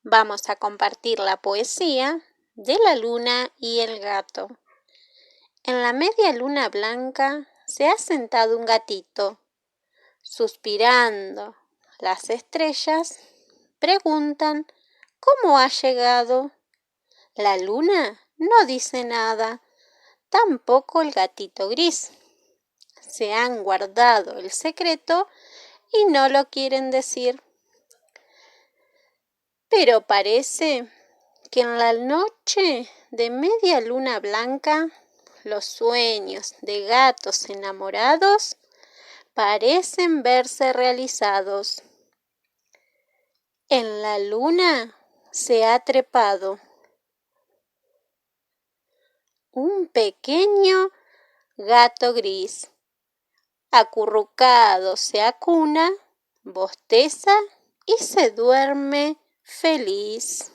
Vamos a compartir la poesía de la luna y el gato. En la media luna blanca se ha sentado un gatito. Suspirando, las estrellas preguntan cómo ha llegado. La luna no dice nada, tampoco el gatito gris. Se han guardado el secreto y no lo quieren decir. Pero parece que en la noche de media luna blanca, los sueños de gatos enamorados parecen verse realizados. En la luna se ha trepado un pequeño gato gris. Acurrucado se acuna, bosteza y se duerme feliz.